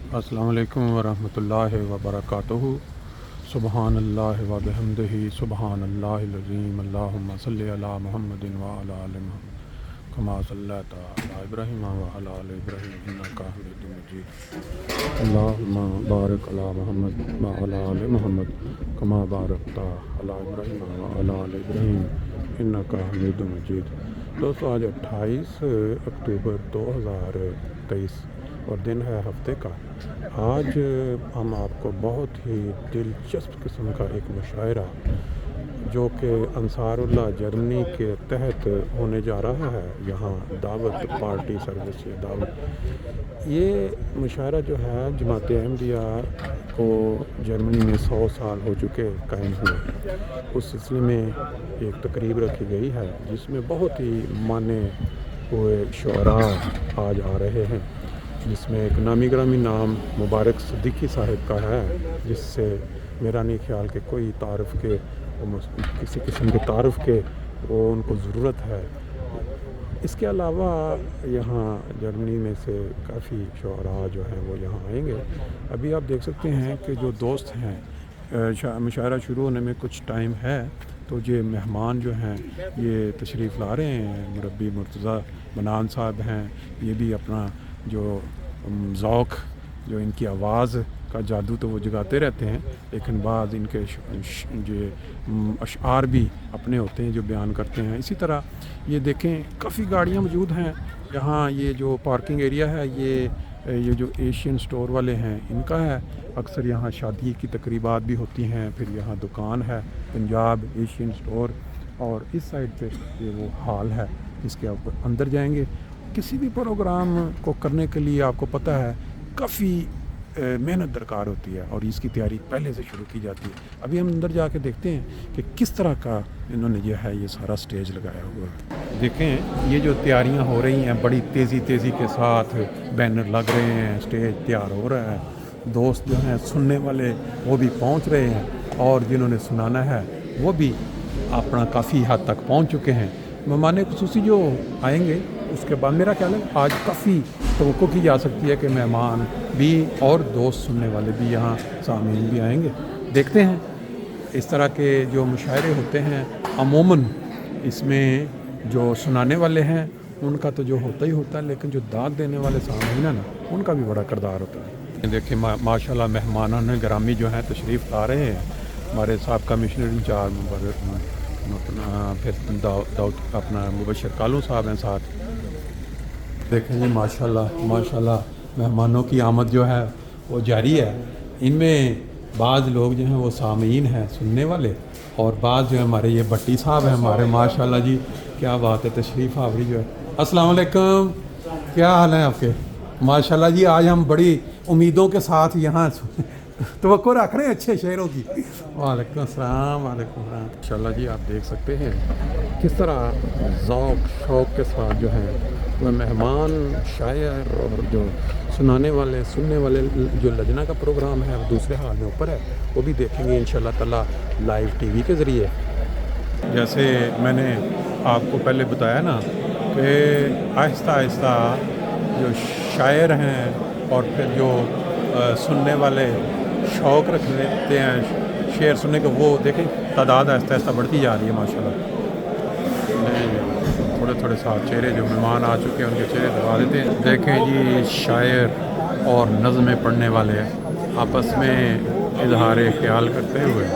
अस्सलामु अलैकुम वरहमतुल्लाहि वबरकातुहू। सुबहान अल्लाह व बिहम्दिही सुबहान अल्लाहिल अज़ीम। अल्लाहुम्मा सल्लि अला मुहम्मदिन व अला आलि मुहम्मद कमा सल्लैता अला इब्राहीम व अला आलि इब्राहीम इन्नका हमीदुम मजीद। अल्लाहुम्मा बारिक अला मुहम्मद व अला आलि मुहम्मद कमा बारकता अला इब्राहीम व अला आलि इब्राहीम इन्नका हमीदुम मजीद। दोस्तों, आज 28 अक्टूबर 2023 और दिन है हफ्ते का। आज हम आपको बहुत ही दिलचस्प किस्म का एक मुशायरा जो कि अंसारुल्लाह जर्मनी के तहत होने जा रहा है, यहाँ दावत पार्टी सर्विस से दावत। ये मुशायरा जो है जमात अहमदिया को जर्मनी में 100 साल हो चुके कायम हुए। उस सिलसिले में एक तकरीब रखी गई है जिसमें बहुत ही माने हुए शुअरा आज आ रहे हैं, जिसमें एक नामी ग्रामी नाम मुबारक सिद्दीकी साहब का है, जिससे मेरा नहीं ख्याल कि कोई तारुफ के किसी किस्म के तारुफ के वो उनको ज़रूरत है। इसके अलावा यहाँ जर्मनी में से काफ़ी शुअरा जो हैं वो यहाँ आएंगे। अभी आप देख सकते हैं कि जो दोस्त हैं, मुशायरा शुरू होने में कुछ टाइम है, तो ये मेहमान जो हैं ये तशरीफ़ ला रहे हैं। मुरब्बी मुर्तज़ा मनान साहब हैं, ये भी अपना जो ज़ौक़, जो इनकी आवाज़ का जादू तो वो जगाते रहते हैं, लेकिन बाद इनके जो अशआर भी अपने होते हैं जो बयान करते हैं। इसी तरह ये देखें काफ़ी गाड़ियाँ मौजूद हैं यहाँ। ये जो पार्किंग एरिया है ये जो एशियन स्टोर वाले हैं इनका है। अक्सर यहाँ शादी की तकरीबात भी होती हैं। फिर यहाँ दुकान है पंजाब एशियन स्टोर, और इस साइड पे ये वो हॉल है जिसके आप अंदर जाएंगे। किसी भी प्रोग्राम को करने के लिए आपको पता है काफ़ी मेहनत दरकार होती है और इसकी तैयारी पहले से शुरू की जाती है। अभी हम अंदर जाके देखते हैं कि किस तरह का इन्होंने जो है ये सारा स्टेज लगाया हुआ है। देखें ये जो तैयारियां हो रही हैं बड़ी तेज़ी के साथ, बैनर लग रहे हैं, स्टेज तैयार हो रहा है। दोस्त जो हैं सुनने वाले वो भी पहुंच रहे हैं, और जिन्होंने सुनाना है वो भी अपना काफ़ी हद तक पहुंच चुके हैं। मेहमान खुसूसी जो आएंगे उसके बाद मेरा ख्याल है आज काफ़ी तवक्को की जा सकती है कि मेहमान भी और दोस्त सुनने वाले भी यहाँ सामीन भी आएंगे। देखते हैं इस तरह के जो मुशायरे होते हैं अमूमन इसमें जो सुनाने वाले हैं उनका तो जो होता ही होता है, लेकिन जो दाद देने वाले सामीन है ना, उनका भी बड़ा किरदार होता है। देखिए माशाल्लाह मेहमान गिरामी जो हैं तशरीफ़ ला रहे हैं। हमारे साहब कमिश्नर इंचार्ज अपना फिर दाऊद अपना मुबशर कालू साहब हैं साथ। देखें जी माशाल्लाह मेहमानों की आमद जो है वो जारी है। इनमें बाज़ लोग जो हैं वो सामीन हैं सुनने वाले, और बाज़ जो है हमारे ये भट्टी साहब हैं हमारे, माशाल्लाह जी क्या बात है, तशरीफ़ आवरी जो है। अस्सलाम वालेकुम, क्या हाल है आपके? माशाल्लाह जी आज हम बड़ी उम्मीदों के साथ यहाँ तवक्को रख रहे हैं अच्छे शेरों की। वालेकुम अस्सलाम, वालेकुम अस्सलाम। माशाल्लाह जी आप देख सकते हैं किस तरह ज़ौक़ शौक़ के साथ जो है वह मेहमान शायर और जो सुनाने वाले सुनने वाले जो लजना का प्रोग्राम है वो दूसरे हाल में ऊपर है, वो भी देखेंगे इंशाल्लाह ताला लाइव टीवी के ज़रिए। जैसे मैंने आपको पहले बताया ना कि आहिस्ता आहिस्ता जो शायर हैं और फिर जो सुनने वाले शौक़ रख लेते हैं शेर सुनने को, वो देखें तादाद आहिस्ता आहिस्ता बढ़ती जा रही है माशाल्लाह। थोड़े साथ चेहरे जो मेहमान आ चुके हैं उनके चेहरे दिखा देते हैं। देखें जी शायर और नज़में पढ़ने वाले आपस में इजहार ख्याल करते हुए।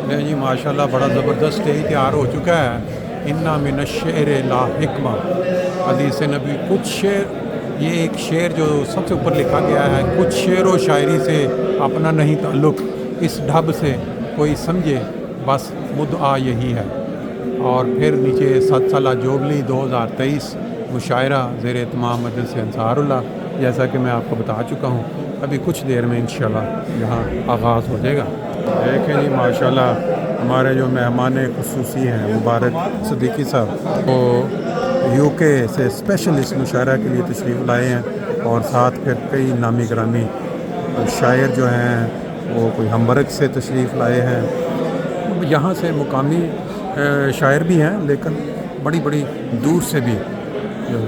नहीं जी माशाल्लाह बड़ा ज़बरदस्त स्टेज तैयार हो चुका है। इन्ना मिन शेर ला हिकमा, हदीस नबी। कुछ शेर, ये एक शेर जो सबसे ऊपर लिखा गया है, कुछ शेर व शायरी से अपना नहीं ताल्लुक़, इस ढब से कोई समझे बस मुद्दा यही है। और फिर नीचे 7 साला जोबली 2023 मुशायरा ज़ेर एहतमाम मजलिस अंसारुल्लाह, जैसा कि मैं आपको बता चुका हूँ। अभी कुछ देर में इंशाल्लाह यहाँ आगाज़ हो जाएगा। देखें जी माशाल्लाह हमारे जो मेहमान खुसूसी हैं मुबारक सिद्दीकी साहब, वो यूके से स्पेशल इस मुशायरा के लिए तशरीफ़ लाए हैं, और साथ फिर कई नामी ग्रामी शायर जो हैं वो कोई हमबर्ग से तशरीफ़ लाए हैं। यहाँ से मुकामी शायर भी हैं, लेकिन बड़ी दूर से भी जो